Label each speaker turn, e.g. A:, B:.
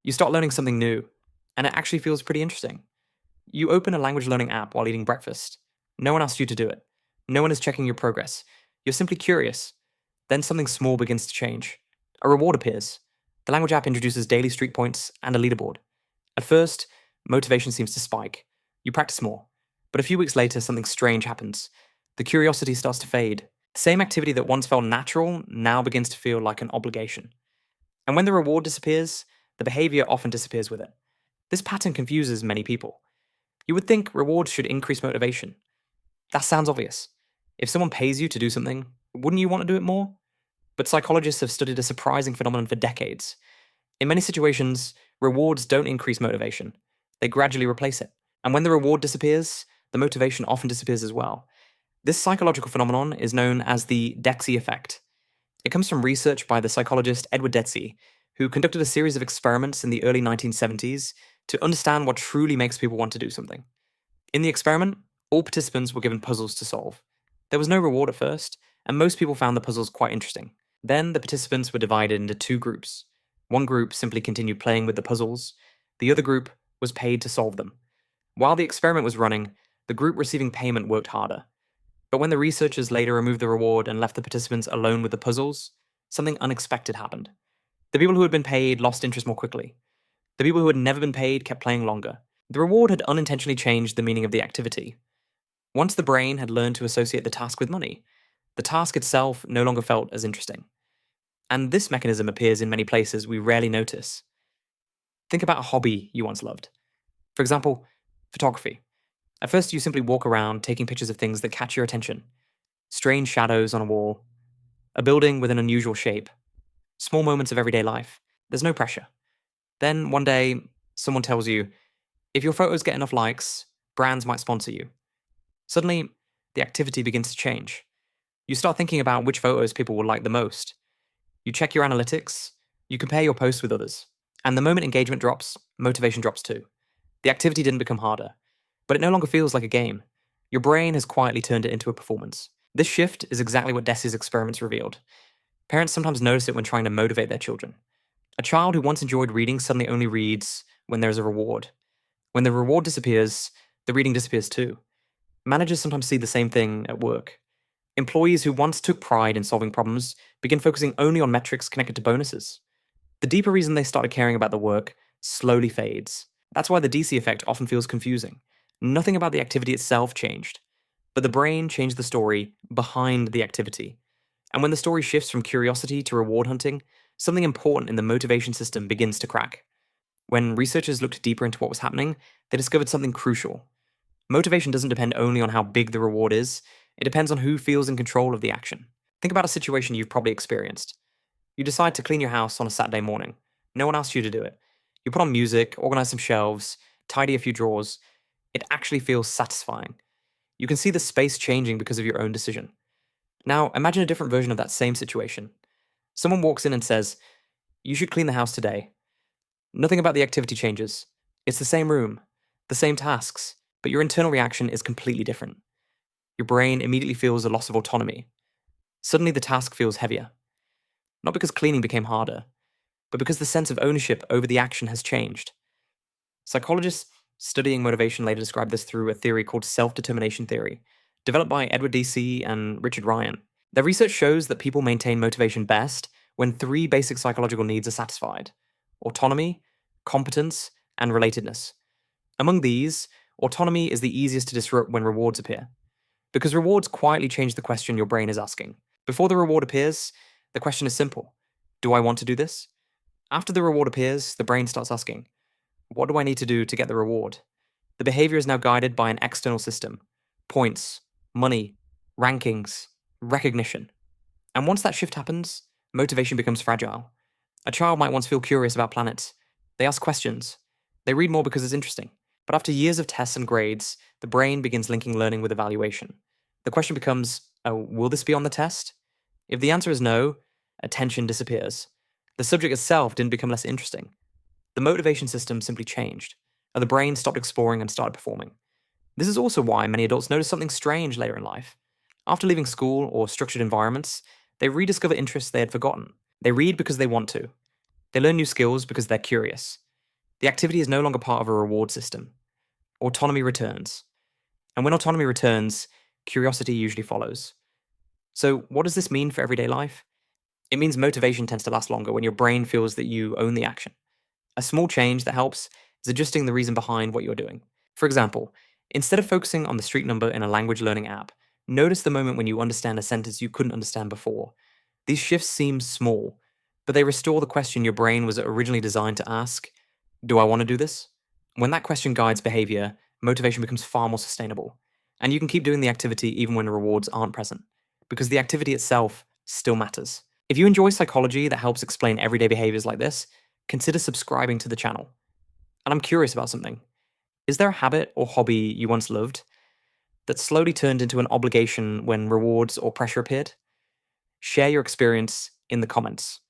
A: You start learning something new, and it actually feels pretty interesting. You open a language learning app while eating breakfast. No one asked you to do it. No one is checking your progress. You're simply curious. Then something small begins to change. A reward appears. The language app introduces daily streak points and a leaderboard. At first, motivation seems to spike. You practice more. But a few weeks later, something strange happens. The curiosity starts to fade. The same activity that once felt natural now begins to feel like an obligation. And when the reward disappears, the behavior often disappears with it. This pattern confuses many people. You would think rewards should increase motivation. That sounds obvious. If someone pays you to do something, wouldn't you want to do it more? But psychologists have studied a surprising phenomenon for decades. In many situations, rewards don't increase motivation. They gradually replace it. And when the reward disappears, the motivation often disappears as well. This psychological phenomenon is known as the Deci Effect. It comes from research by the psychologist Edward Deci, who conducted a series of experiments in the early 1970s to understand what truly makes people want to do something. In the experiment, all participants were given puzzles to solve. There was no reward at first, and most people found the puzzles quite interesting. Then the participants were divided into two groups. One group simply continued playing with the puzzles. The other group was paid to solve them. While the experiment was running, the group receiving payment worked harder. But when the researchers later removed the reward and left the participants alone with the puzzles, something unexpected happened. The people who had been paid lost interest more quickly. The people who had never been paid kept playing longer. The reward had unintentionally changed the meaning of the activity. Once the brain had learned to associate the task with money, the task itself no longer felt as interesting. And this mechanism appears in many places we rarely notice. Think about a hobby you once loved. For example, photography. At first, you simply walk around taking pictures of things that catch your attention. Strange shadows on a wall, a building with an unusual shape, small moments of everyday life. There's no pressure. Then one day, someone tells you, if your photos get enough likes, brands might sponsor you. Suddenly, the activity begins to change. You start thinking about which photos people will like the most. You check your analytics, you compare your posts with others. And the moment engagement drops, motivation drops too. The activity didn't become harder, but it no longer feels like a game. Your brain has quietly turned it into a performance. This shift is exactly what Deci's experiments revealed. Parents sometimes notice it when trying to motivate their children. A child who once enjoyed reading suddenly only reads when there is a reward. When the reward disappears, the reading disappears too. Managers sometimes see the same thing at work. Employees who once took pride in solving problems begin focusing only on metrics connected to bonuses. The deeper reason they started caring about the work slowly fades. That's why the DC effect often feels confusing. Nothing about the activity itself changed, but the brain changed the story behind the activity. And when the story shifts from curiosity to reward hunting, something important in the motivation system begins to crack. When researchers looked deeper into what was happening, they discovered something crucial. Motivation doesn't depend only on how big the reward is, it depends on who feels in control of the action. Think about a situation you've probably experienced. You decide to clean your house on a Saturday morning. No one asked you to do it. You put on music, organize some shelves, tidy a few drawers. It actually feels satisfying. You can see the space changing because of your own decision. Now, imagine a different version of that same situation. Someone walks in and says, you should clean the house today. Nothing about the activity changes. It's the same room, the same tasks, but your internal reaction is completely different. Your brain immediately feels a loss of autonomy. Suddenly the task feels heavier. Not because cleaning became harder, but because the sense of ownership over the action has changed. Psychologists studying motivation later described this through a theory called self-determination theory, developed by Edward Deci and Richard Ryan. Their research shows that people maintain motivation best when three basic psychological needs are satisfied: autonomy, competence, and relatedness. Among these, autonomy is the easiest to disrupt when rewards appear, because rewards quietly change the question your brain is asking. Before the reward appears, the question is simple: do I want to do this? After the reward appears, the brain starts asking, what do I need to do to get the reward? The behavior is now guided by an external system: points, money, rankings, recognition. And once that shift happens, motivation becomes fragile. A child might once feel curious about planets. They ask questions. They read more because it's interesting. But after years of tests and grades, the brain begins linking learning with evaluation. The question becomes, will this be on the test? If the answer is no, attention disappears. The subject itself didn't become less interesting. The motivation system simply changed, and the brain stopped exploring and started performing. This is also why many adults notice something strange later in life. After leaving school or structured environments, they rediscover interests they had forgotten. They read because they want to. They learn new skills because they're curious. The activity is no longer part of a reward system. Autonomy returns. And when autonomy returns, curiosity usually follows. So, what does this mean for everyday life? It means motivation tends to last longer when your brain feels that you own the action. A small change that helps is adjusting the reason behind what you're doing. For example, instead of focusing on the street number in a language learning app, notice the moment when you understand a sentence you couldn't understand before. These shifts seem small, but they restore the question your brain was originally designed to ask: do I want to do this? When that question guides behavior, motivation becomes far more sustainable. And you can keep doing the activity even when the rewards aren't present, because the activity itself still matters. If you enjoy psychology that helps explain everyday behaviors like this, consider subscribing to the channel. And I'm curious about something. Is there a habit or hobby you once loved that slowly turned into an obligation when rewards or pressure appeared? Share your experience in the comments.